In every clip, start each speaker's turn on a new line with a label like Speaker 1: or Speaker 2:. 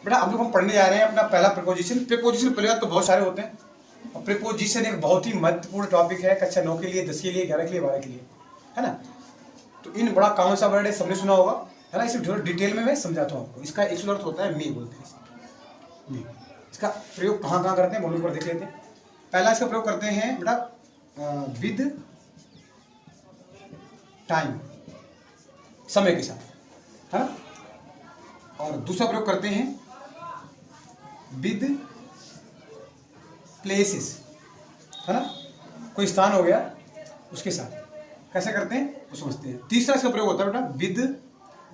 Speaker 1: बेटा अब लोग हम पढ़ने जा रहे हैं अपना पहला प्रीपोजिशन। प्रीपोजिशन पहले तो बहुत सारे होते हैं, और प्रीपोजिशन एक बहुत ही महत्वपूर्ण टॉपिक है कक्षा 9 के लिए, 10 के लिए, 11 के लिए, 12 के लिए, है ना। तो इन बड़ा कॉमन सा वर्ड है, सबने सुना होगा, है ना। इसे डिटेल में मैं समझाता हूँ आपको। इसका एक अर्थ होता है मे, बोलते हैं मे। इसका प्रयोग कहाँ कहाँ करते हैं बोलो, पर देख लेते हैं। पहला इसका प्रयोग करते हैं बेटा विद टाइम, समय के साथ, है ना। और दूसरा प्रयोग करते हैं विद प्लेसेस, है ना, कोई स्थान हो गया उसके साथ। कैसे करते हैं वो समझते हैं। तीसरा इसका प्रयोग होता है बेटा विद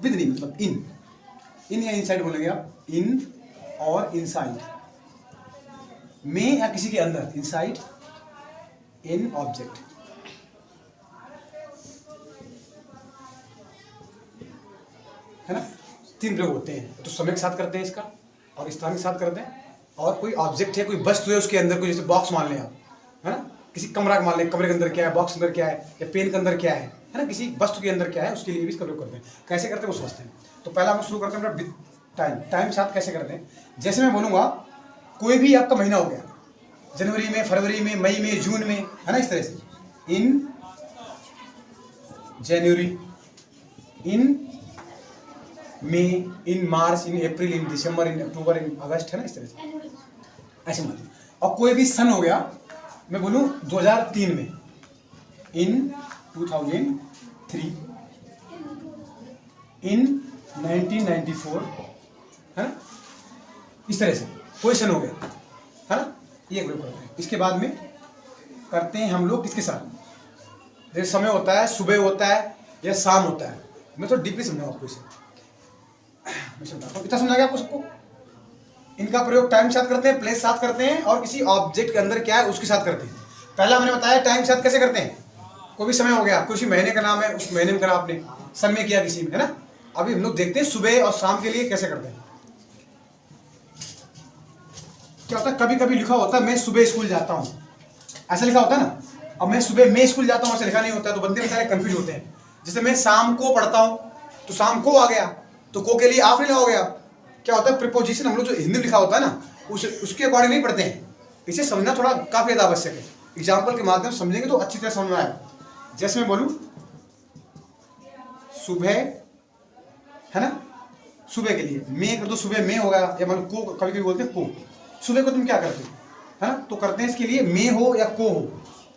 Speaker 1: नहीं, मतलब इन या इनसाइड बोलेंगे आप, इन और इनसाइड, में या किसी के अंदर, इनसाइड इन ऑब्जेक्ट, है ना। 3 प्रयोग होते हैं। तो समय के साथ करते हैं इसका, और स्थान के साथ करते हैं, और कोई ऑब्जेक्ट है, कोई वस्तु है उसके अंदर, कोई जैसे बॉक्स मान लें आप, है ना। किसी कमरा मान लें, कमरे के अंदर क्या है, बॉक्स के अंदर क्या है, या पेन के अंदर क्या है ना, किसी वस्तु के अंदर क्या है, उसके लिए भी इसका प्रयोग करते हैं। कैसे करते हैं वो समझते हैं। तो पहला हम शुरू करते हैं विद टाइम। टाइम साथ कैसे करते हैं, जैसे मैं बोलूँगा कोई भी आपका महीना हो गया, जनवरी में, फरवरी में, मई में, जून में, है ना, इस तरह से इन जनवरी, इन मई, इन मार्च, इन अप्रैल, इन दिसंबर, इन अक्टूबर, इन अगस्त, है ना, इस तरह से ऐसे मान लो। और कोई भी सन हो गया, मैं बोलूँ 2003 में, इन 2003, इन 1994, है ना, इस तरह से कोई सन हो गया, है ना, ये प्रयोग करते हैं। इसके बाद में करते हैं हम लोग किसके साथ, जैसे समय होता है, सुबह होता है या शाम होता है। मैं तो डीपली समझाऊँ आपको इसे, मैं समझाता हूँ। इतना समझा गया आपको सबको। इनका प्रयोग टाइम के साथ करते हैं, प्लेस साथ करते हैं, और किसी ऑब्जेक्ट के अंदर क्या है उसके साथ करते हैं। पहला मैंने बताया टाइम के साथ कैसे करते हैं, कोई भी समय हो गया, किसी महीने का नाम है, उस महीने में करा आपने, सन में किया किसी में, है ना। अभी हम लोग देखते हैं सुबह और शाम के लिए कैसे करते हैं। क्या होता है, कभी कभी लिखा होता है मैं सुबह स्कूल जाता हूँ, ऐसा लिखा होता है ना, और मैं सुबह में स्कूल जाता हूँ ऐसा लिखा नहीं होता है, तो बंदे बेचारे कंफ्यूज होते हैं। जैसे मैं शाम को पढ़ता हूँ, तो शाम को आ गया, तो को के लिए आप नहीं लगाओगे आप। क्या होता है, प्रीपोजिशन हम लोग जो हिंदी में लिखा होता है ना, उसके अकॉर्डिंग नहीं पढ़ते हैं। इसे समझना थोड़ा काफी ज्यादा आवश्यक है। एग्जाम्पल के माध्यम से समझेंगे तो अच्छी तरह समझ में आएगा। जैसे मैं बोलूँ सुबह, है ना, सुबह के लिए मैं कर दो, सुबह में होगा, या मान लो को, कभी कभी बोलते हैं को। सुबह को तुम क्या करते हो, है ना, तो करते हैं इसके लिए में हो या को हो,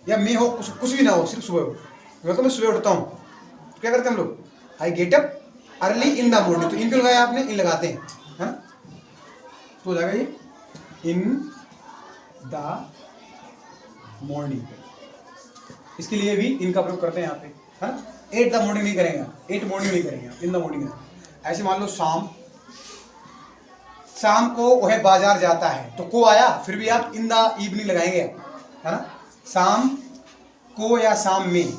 Speaker 1: या में हो, कुछ भी ना हो, सिर्फ सुबह हो। मैं सुबह उठता हूँ, तो क्या करते हैं हम लोग, I get up early in the morning. तो इन क्यों लगाया आपने, इन लगाते हैं, है ना, तो हो जाएगा ये इन द मॉर्निंग। इसके लिए भी इनका प्रयोग करते हैं यहाँ पे, है ना। 8 द मॉर्निंग नहीं करेंगे, 8 मॉर्निंग नहीं करेंगे, इन द मॉर्निंग। ऐसे मान लो शाम को वह बाजार जाता है, तो को आया, फिर भी आप इन द इवनिंग लगाएंगे, है ना। शाम को या शाम में,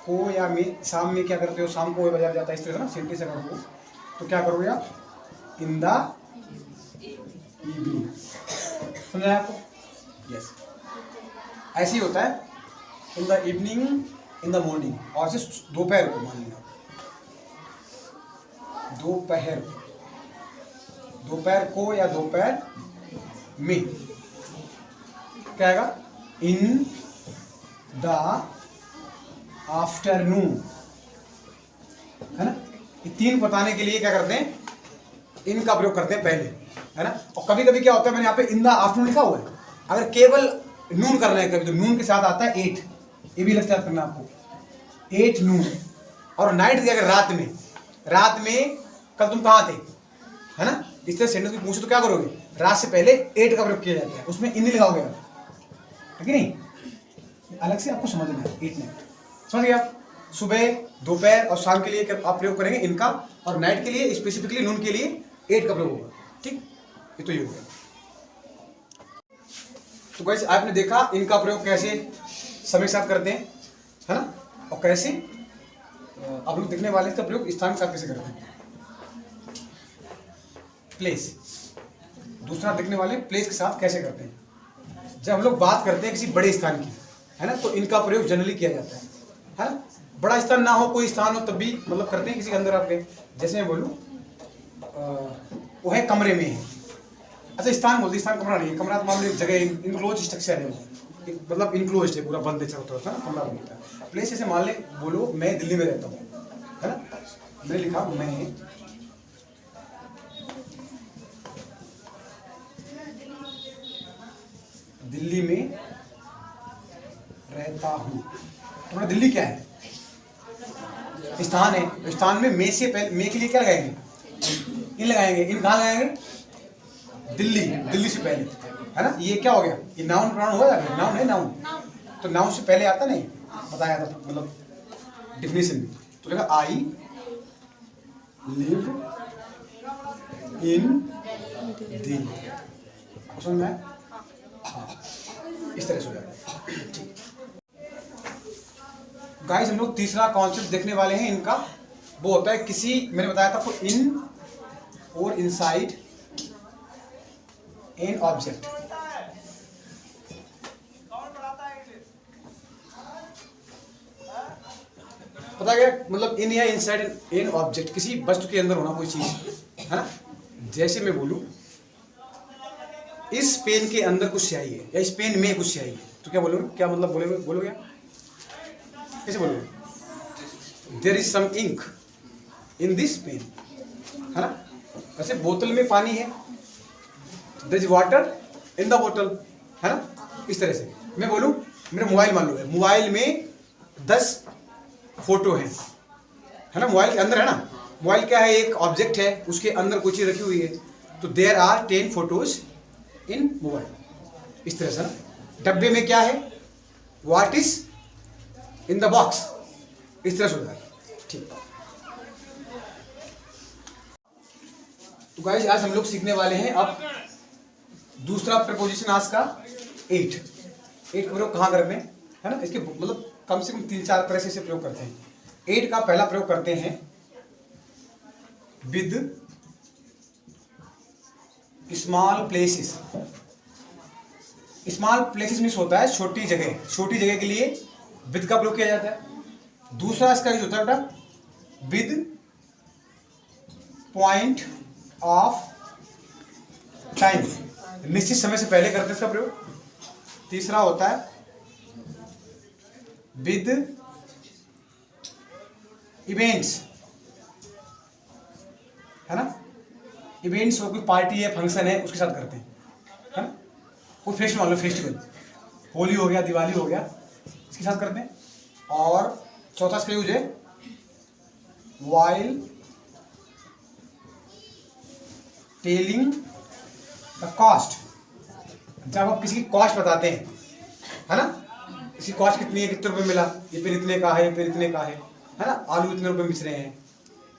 Speaker 1: को या में, शाम में क्या करते हो, शाम को वह बाजार जाता है, इस तरह से ना सेंटेंस अगर हो तो क्या करोगे आप, इन द इवनिंग। समझा आपको, यस। ऐसे ही होता है in the evening, in the morning. और सिर्फ दोपहर को मान लिया, दोपहर को या दोपहर में क्या आएगा, इन द आफ्टरनून, है ना। ये 3 बताने के लिए क्या करते हैं, इनका प्रयोग करते हैं पहले, है ना। और कभी कभी क्या होता है, मैंने यहाँ पे इन द आफ्टरनून लिखा हुआ है, अगर केवल नून करना है कभी, तो नून के साथ आता है 8, ये भी लगता है करना आपको, 8 नून। और नाइट की अगर रात में कल तुम कहाँ थे, है ना, इस तरह सेंटेंस पूछो तो क्या करोगे, रात से पहले 8 का प्रयोग किया जाता है, उसमें इन नहीं लिखाओगे आप, है कि नहीं, अलग से आपको समझना है। 8 नाइट समझ गया। सुबह, दोपहर और शाम के लिए आप प्रयोग करेंगे इनका, और नाइट के लिए स्पेसिफिकली नून के लिए 8 का प्रयोग होगा, ठीक। ये तो ये हो गया। तो गाइस आपने देखा इनका प्रयोग कैसे समय के साथ करते हैं, है ना, और कैसे आप लोग देखने वाले इसका प्रयोग स्थान के साथ कैसे करते हैं। प्लेस, दूसरा देखने वाले प्लेस के साथ कैसे करते हैं। जब हम लोग बात करते हैं किसी बड़े स्थान की, है ना, तो इनका प्रयोग जनरली किया जाता है ना। बड़ा स्थान ना हो, कोई स्थान हो, तब भी मतलब करते हैं किसी के अंदर आप गए। जैसे मैं बोलूँ वो है कमरे में है। अच्छा स्थान बोलते, स्थान कमरा नहीं है, कमरा तो मान लो एक जगह इनक्लोज स्ट्रक्चर है, मतलब इनक्लोज है पूरा, बंद है चारों तरफ, है ना, कमरा बोलता है। प्लेस जैसे मान ले, बोलो मैं दिल्ली में रहता हूँ, है ना, मैंने लिखा मैं दिल्ली में रहता हूँ। तुम्हारा दिल्ली क्या है? स्थान है। स्थान में मे से पहले, मे के लिए क्या लगाएंगे? इन लगाएंगे। इन कहाँ लगाएंगे? दिल्ली, दिल्ली से पहले, है ना। ये क्या हो गया? ये नाउन प्रोनाउन हो जाएगा, नाउन है, नाउन तो नाउन से पहले आता नहीं, बताया था मतलब डिफिनेशन में। तो देखा आई लिव इन दिल्ली, समझ में? हाँ, इस तरह से हो जाएगा। गाइस हम लोग तीसरा कॉन्सेप्ट देखने वाले हैं इनका, वो होता है किसी, मैंने बताया था आपको, इन और इनसाइड एन ऑब्जेक्ट। पता गया मतलब इन या इनसाइड एन ऑब्जेक्ट, किसी वस्तु के अंदर होना कोई चीज, है ना। जैसे मैं बोलूं इस पेन के अंदर कुछ स्याही है या इस पेन में कुछ स्याही है, तो क्या बोलोगे? क्या मतलब बोलोगे? कैसे बोलोगे? There is some ink in this pen, है ना। वैसे बोतल में पानी है, there is water in the बोतल, है ना। इस तरह से मैं बोलूं, मेरा मोबाइल मान लो है, मोबाइल में 10 फोटो है ना, मोबाइल के अंदर, है ना। मोबाइल क्या है? एक ऑब्जेक्ट है, उसके अंदर कोई चीज रखी हुई है, तो there are 10 photos in mobile. इस तरह से ना। डब्बे में क्या है? What is in the box. इस तरह से होता है, ठीक। तो गाइस आज हम लोग सीखने वाले हैं अब दूसरा प्रपोजिशन आज का 8 का प्रयोग कहाँ करते हैं, है ना। इसके मतलब कम से कम 3-4 तरह से इसे प्रयोग करते हैं। 8 का पहला प्रयोग करते हैं with small places. Small places means होता है छोटी जगह, छोटी जगह के लिए विद का प्रयोग किया जाता है। दूसरा इसका यूज होता है बेटा विद पॉइंट ऑफ टाइम, निश्चित समय से पहले करते हैं इसका प्रयोग। तीसरा होता है विद इवेंट्स, है ना। इवेंट्स हो, कोई पार्टी है, फंक्शन है, उसके साथ करते हैं, है ना। कोई फेस्टिवल, मान लो फेस्टिवल, होली हो गया, दिवाली हो गया, इसके साथ करते हैं। और चौथा इसका यूज है वाइल टेलिंग द कॉस्ट, जब आप किसी की कॉस्ट बताते हैं, है ना। इसकी कॉस्ट कितनी है, कितने रुपए मिला, ये पेन इतने का है, ये पेन इतने का है ना। आलू इतने रुपए बिच रहे हैं,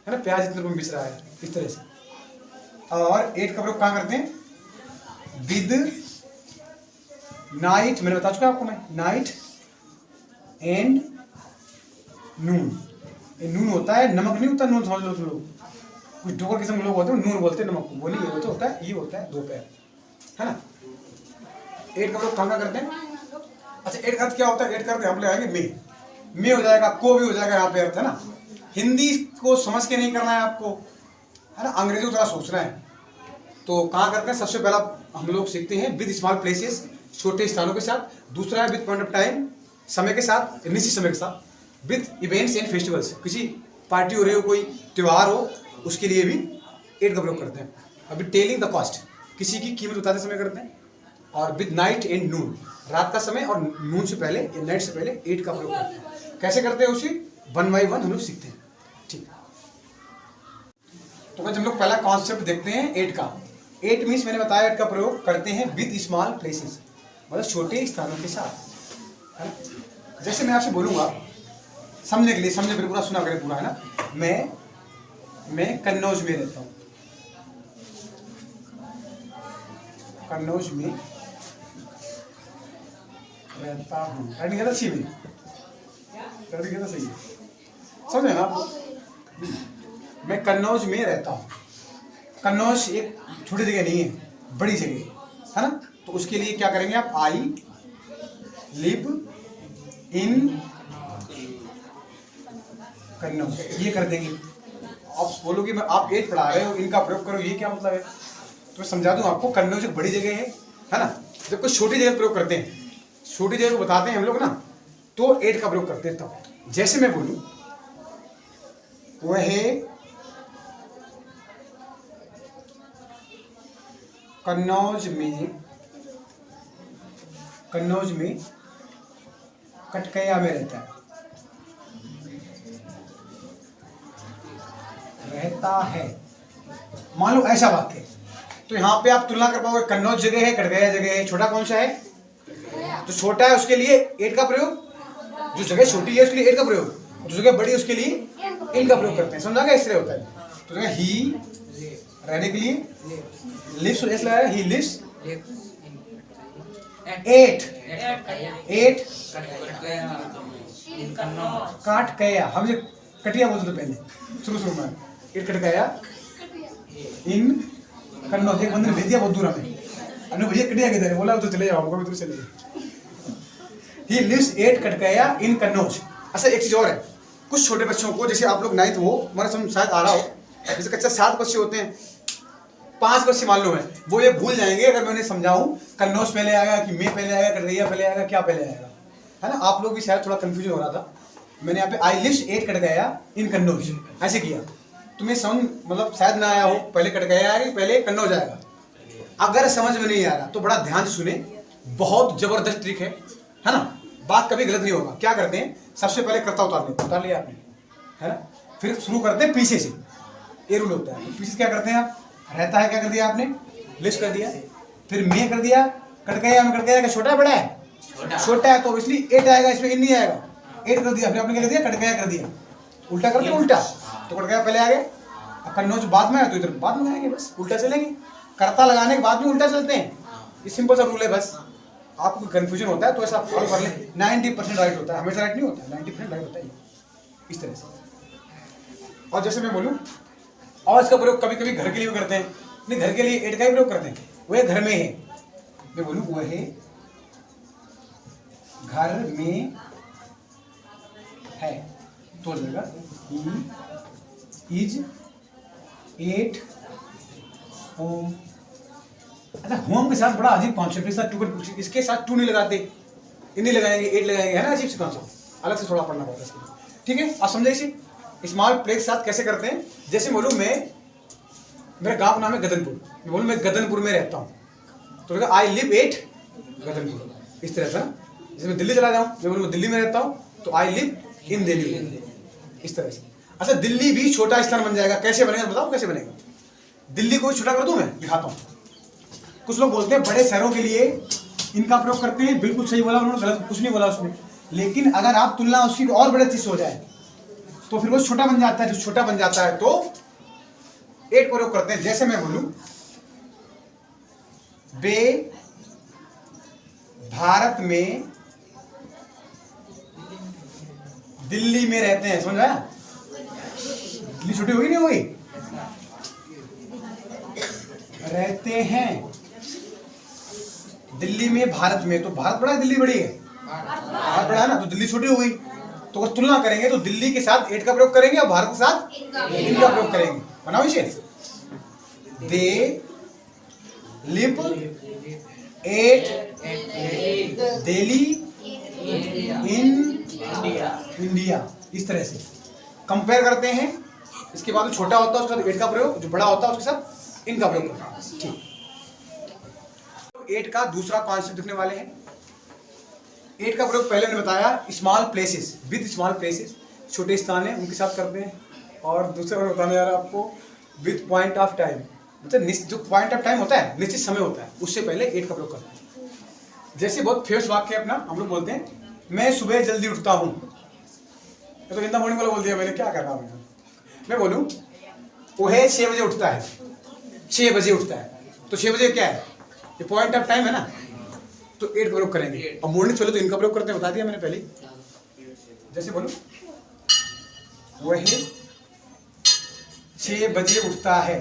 Speaker 1: है ना, प्याज इतने रुपए बिच रहा है, इस तरह से। और 8 का प्रयोग कहाँ करते हैं? विद नाइट, मैंने बता चुका आपको, मैं नाइट एंड नून। नून होता है, नमक नहीं होता, नून समझ लो तुम लोग, कुछ डोकर किस्म के लोग होते हैं नून बोलते हैं, नमक को बोली, ये तो होता है, ये होता है दोपहर, है ना। 8 का प्रयोग कहाँ करते हैं? अच्छा 8 का अर्थ क्या होता है? 8 का अर्थ यहाँ पे लगाएंगे मे हो जाएगा, को भी हो जाएगा यहाँ पे अर्थ, है ना। हिंदी को समझ के नहीं करना है आपको, है ना, अंग्रेजी को थोड़ा सोचना है। तो कहाँ करते हैं? सबसे पहला हम लोग सीखते हैं विद स्मॉल प्लेसेस, छोटे स्थानों के साथ। दूसरा है विद पॉइंट ऑफ टाइम, समय के साथ, निश्चित समय के साथ। विद इवेंट्स एंड फेस्टिवल्स, किसी पार्टी हो रही हो, कोई त्यौहार हो, उसके लिए भी 8 का प्रयोग करते हैं। अभी टेलिंग द कॉस्ट, किसी की कीमत बताते समय करते हैं। और विद नाइट एंड नून, रात का समय और नून से पहले या नाइट से पहले 8 का प्रयोग करते हैं। कैसे करते हैं उसी 1 by 1 हम लोग सीखते हैं, ठीक। तो हम लोग पहला कॉन्सेप्ट देखते हैं 8 का। 8 मीन्स मैंने बताया 8 का प्रयोग करते हैं विद स्मॉल प्लेसेस, मतलब छोटे स्थानों के साथ, है ना। जैसे मैं आपसे बोलूँगा समझने के लिए, समझे फिर पूरा सुना करें पूरा, है ना। मैं कन्नौज में रहता हूँ, कन्नौज में रहता हूँ, राइटिंग है ना, अच्छी में राइटिंग है ना, सही है, समझे ना आप। मैं कन्नौज में रहता हूँ। कन्नौज एक छोटी जगह नहीं है, बड़ी जगह है ना। तो उसके लिए क्या करेंगे आप? आई लिव इन कन्नौज, ये कर देंगे। आप बोलोगे मैं आप 8 पढ़ा रहे हो, इनका प्रयोग करो, ये क्या मतलब है? तो मैं समझा दूं आपको, कन्नौज एक बड़ी जगह है ना। जब कुछ छोटी जगह प्रयोग करते हैं, छोटी जगह को बताते हैं हम लोग ना, तो 8 का प्रयोग करते हैं। तब जैसे मैं बोलूं वह कन्नौज में कटकैया में रहता है। मान लो ऐसा वाक्य, तो यहाँ पे आप तुलना कर पाओगे, कन्नौज जगह है, कटकैया जगह है, छोटा कौन सा है? जो छोटा है उसके लिए 8 का प्रयोग, जो जगह छोटी है उसके लिए 8 का प्रयोग, जो जगह बड़ी है उसके लिए इन का प्रयोग करते हैं। समझा गया? इसलिए होता है। तो जगह ही रहने के लिए लिव्स, ऐसा लगाया ही लिव्स 8 काटकैया, हम जो कटिया बोलते थे पहले शुरू में, 8 कटकैया इन कन्नौज। एक बंदे ने भेज दिया बहुत दूर हमें, अनु भैया कटिया किधर है? बोला तो चले जाओ, हमको भी दूर चले जाओ। ही लिव्स 8 कटकैया इन कन्नौज। अच्छा एक चीज और है, कुछ छोटे बच्चों को, जैसे आप लोग 9th हो, हमारा समझ शायद आ रहा हो, जैसे कच्चा 7 बच्चे होते हैं, 5 बच्चे मान लो है, वो ये भूल जाएंगे अगर मैं उन्हें समझाऊं कन्नौज पहले आएगा कि मैं पहले आएगा, कटकैया पहले आएगा, क्या पहले आएगा, है ना। आप लोग भी शायद थोड़ा कंफ्यूजन हो रहा था। मैंने यहाँ पे आई लिव्स 8 कटकैया इन कन्नौज ऐसे किया, तुम्हें समझ मतलब शायद ना आया हो, पहले कटकैया आएगा पहले कन्नौज आएगा। अगर समझ में नहीं आ रहा तो बड़ा ध्यान से सुने, बहुत जबरदस्त ट्रिक है ना, बात कभी गलत नहीं होगा। क्या करते हैं, सबसे पहले कर्ता उतार लिया आपने, है ना, फिर शुरू करते हैं पीछे से, ये रूल होता है। तो पीछे क्या करते हैं आप, रहता है क्या कर दिया आपने, लिस्ट कर दिया, फिर मैं कर दिया, कटकैया में कटकैया का छोटा है बड़ा है, छोटा है तो इसलिए 8 आएगा, इसमें इन नहीं आएगा, 8 कर दिया, फिर आपने क्या कर दिया, कटकैया कर दिया, उल्टा करते उल्टा, तो कटकैया पहले आ गए, कन्नौज बाद में है तो इधर बाद में आएंगे, बस उल्टा चलेंगे, कर्ता लगाने के बाद में उल्टा चलते हैं। ये सिंपल सा रूल है, बस आपको कंफ्यूजन होता है तो ऐसा फॉलो कर लें। 90% राइट होता है, हमेशा राइट नहीं होता, 90% राइट होता है इस तरह से। और जैसे मैं बोलूँ, और इसका प्रयोग कभी कभी घर के लिए भी करते हैं, नहीं घर के लिए 8 का ही प्रयोग करते हैं, वह घर में है, मैं बोलूँ वह घर में है तो जगह ही इज 8 होम। अच्छा होम के साथ बड़ा अजीब कॉन्सेप्ट, इसके साथ 2 नहीं लगाते, नहीं लगाएंगे, 8 लगाएंगे, है ना, अजीब से कॉन्सेप्ट, अलग से थोड़ा पढ़ना पड़ता है इसके। ठीक है, आप समझे इसे। स्मॉल प्लेस के साथ कैसे करते हैं, जैसे बोलूँ मैं, मेरा गांव का नाम है गदनपुर, मैं बोलूँ मैं गदनपुर में रहता हूँ, तो आई लिव 8 गदनपुर, इस तरह से। जैसे मैं दिल्ली चला जाऊँ, मैं बोलूँ मैं दिल्ली में रहता हूँ, तो आई लिव इन दिल्ली, इस तरह से। अच्छा दिल्ली भी छोटा स्थान बन जाएगा, कैसे बनेगा बताओ, कैसे बनेगा, दिल्ली को छोटा कर दूं, मैं दिखाता हूँ। कुछ लोग बोलते हैं बड़े शहरों के लिए इनका प्रयोग करते हैं, बिल्कुल सही बोला उन्होंने, गलत कुछ नहीं बोला उसमें, लेकिन अगर आप तुलना उसकी और बड़े चीज हो जाए तो फिर वो छोटा बन जाता है, जो छोटा बन जाता है तो 8 प्रयोग करते हैं। जैसे मैं बोलूं वे भारत में दिल्ली में रहते हैं, समझ आया, दिल्ली छोटी होगी नहीं होगी, रहते हैं दिल्ली में, भारत में, तो भारत बड़ा है दिल्ली बड़ी है, भारत बड़ा है ना, तो दिल्ली छोटी हो गई। तो अगर तुलना करेंगे तो दिल्ली के साथ 8 का प्रयोग करेंगे और भारत के साथ इनका प्रयोग करेंगे। बनाओ इसे, they live 8 Delhi in India, इस तरह से कंपेयर करते हैं। इसके बाद छोटा होता है उसके साथ 8 का प्रयोग, जो बड़ा होता है उसके साथ इनका प्रयोग करते हैं। ठीक, 8 का दूसरा कॉन्सेप्ट दिखने वाले हैं। 8 का प्रयोग पहले मैंने बताया small places, with small places, छोटे स्थान है उनके साथ करते हैं। और दूसरा मैं बताने जा रहा हूं आपको विद पॉइंट ऑफ टाइम, मतलब जो पॉइंट ऑफ टाइम होता है, निश्चित समय होता है, उससे पहले 8 का प्रयोग करते हैं। जैसे बहुत फेमस वाक्य है अपना, हम लोग बोलते हैं मैं सुबह जल्दी उठता हूँ, तो इन द मॉर्निंग वाला बोल दिया मैंने, क्या कर रहा हूँ मैं बोलूँ वह 6 बजे उठता है, 6 बजे उठता है, तो 6 बजे क्या है, ये पॉइंट ऑफ टाइम है ना, तो 8 का प्रयोग करेंगे। और मॉर्निंग चलो तो इनका प्रयोग करते हैं, बता दिया मैंने पहले। जैसे बोलो वह 6 बजे उठता है,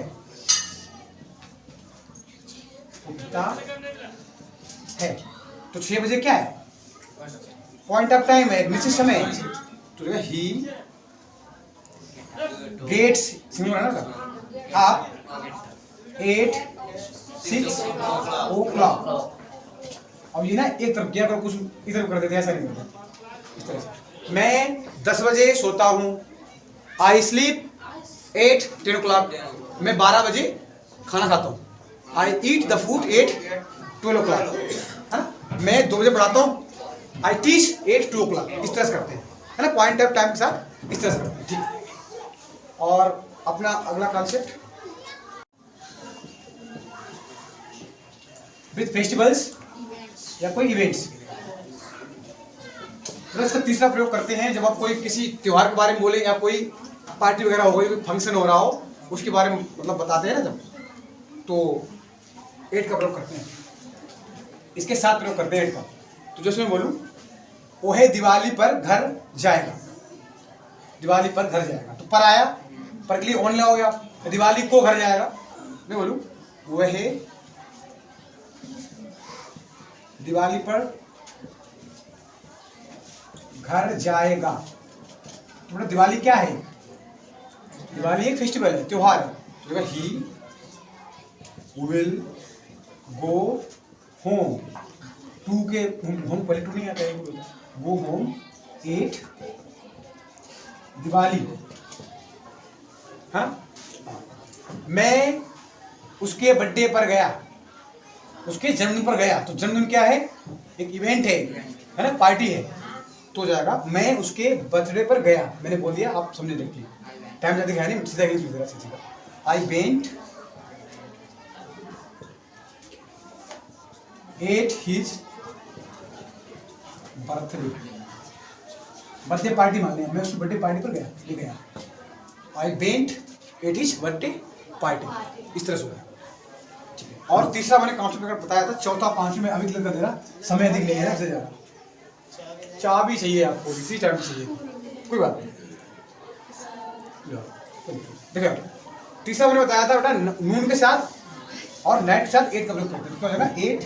Speaker 1: तो 6 बजे क्या है, पॉइंट ऑफ टाइम है, निश्चित समय है, तो ही गेट्स सिंगुलर है ना, आप 8 6 o'clock। अब ये ना एक तरफ किया, अगर कुछ इधर कर देते ऐसा नहीं होता। इस तरह से मैं 10 बजे सोता हूँ, आई स्लीप 8 10 o'clock। मैं 12 बजे खाना खाता हूँ, आई ईट द फूड 8 12 o'clock, है ना। मैं 2 बजे पढ़ाता हूँ, आई टीच 8 2 o'clock। इस तरह से करते हैं, है ना, पॉइंट ऑफ टाइम के साथ इस तरह से करते हैं, ठीक। और अपना अगला कॉन्सेप्ट विद फेस्टिवल्स या कोई इवेंट्स। इसका तीसरा प्रयोग करते हैं जब आप कोई किसी त्योहार के बारे में बोले, या कोई पार्टी वगैरह हो गई, कोई फंक्शन हो रहा हो, उसके बारे में मतलब बताते हैं ना जब, तो 8 का प्रयोग करते हैं। इसके साथ प्रयोग करते हैं 8 का। तो जैसे मैं बोलूँ, वो है दिवाली पर घर जाएगा, दिवाली पर घर जाएगा, तो पर आया, पर के लिए ऑन हो गया, दिवाली को घर जाएगा। मैं बोलूँ वह है दिवाली पर घर जाएगा। तो दिवाली क्या है? दिवाली एक फेस्टिवल है, त्योहार है। तो he will go home to के होम पहले टू नहीं आता है, गो होम 8 दिवाली। हाँ, मैं उसके बर्थडे पर गया, उसके जन्मदिन पर गया। तो जन्मदिन क्या है? एक इवेंट है ना, पार्टी है। तो जाएगा मैं उसके बर्थडे पर गया। मैंने बोल दिया, आप समझे, देखिए टाइम ज़्यादा है नहीं, सीधा सीधा। I went at his birthday party मान लिया, मैं उसकी बर्थडे पार्टी पर गया, ले गया। I went at his birthday party, इस तरह से होगा। और तीसरा मैंने कॉन्सेप्ट बताया था, चौथा 5 में अभी कर दे रहा, समय अधिक नहीं है ना, ज़्यादा चाबी चाहिए आपको, इसी चाबी चाहिए, कोई बात नहीं। देखो तीसरा मैंने बताया था बेटा, नून के साथ और नाइट के साथ 8 का प्रयोग करते हैं। तो क्या होगा? 8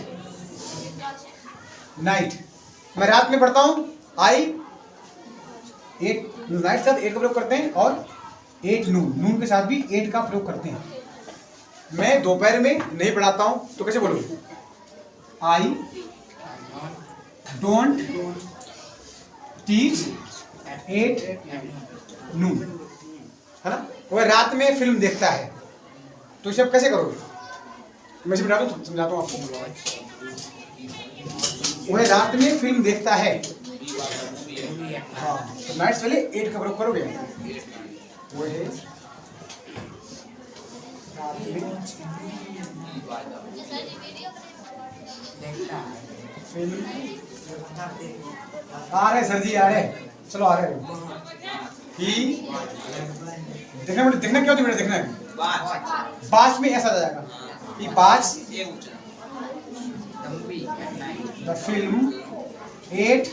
Speaker 1: नाइट। मैं रात में पढ़ता हूँ, आई 8 नाइट के साथ 8 का प्रयोग करते हैं, और 8 नून के साथ भी 8 का प्रयोग करते हैं। मैं दोपहर में नहीं पढ़ाता हूँ, तो कैसे बोलोगे? आई डोंट टीच 8 नून, है ना। वह रात में फिल्म देखता है, तो इसे आप कैसे करोगे? मैं समझाता हूँ आपको। वह रात में फिल्म देखता है, हाँ, तो नाइट से पहले 8 का प्रयोग करोगे। वो है फिल्म आ रहे सर जी, आ रहे, चलो आ रहे। ही देखना क्यों बेटा, देखना है बास में ऐसा आ जाएगा कि बास द फिल्म 8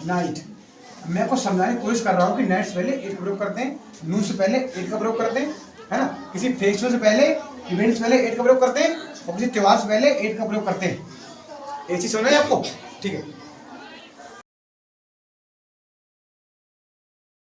Speaker 1: नाइट। मैं को समझाने की कोशिश कर रहा हूँ कि नाइट से पहले 8 का प्रयोग करते हैं, नून से पहले 8 का प्रयोग करते हैं, है ना। किसी फेस्टिवल से पहले, इवेंट से पहले 8 का प्रयोग करते हैं, और किसी त्योहार से पहले 8 का प्रयोग करते हैं। ये चीज सुना है आपको? ठीक है।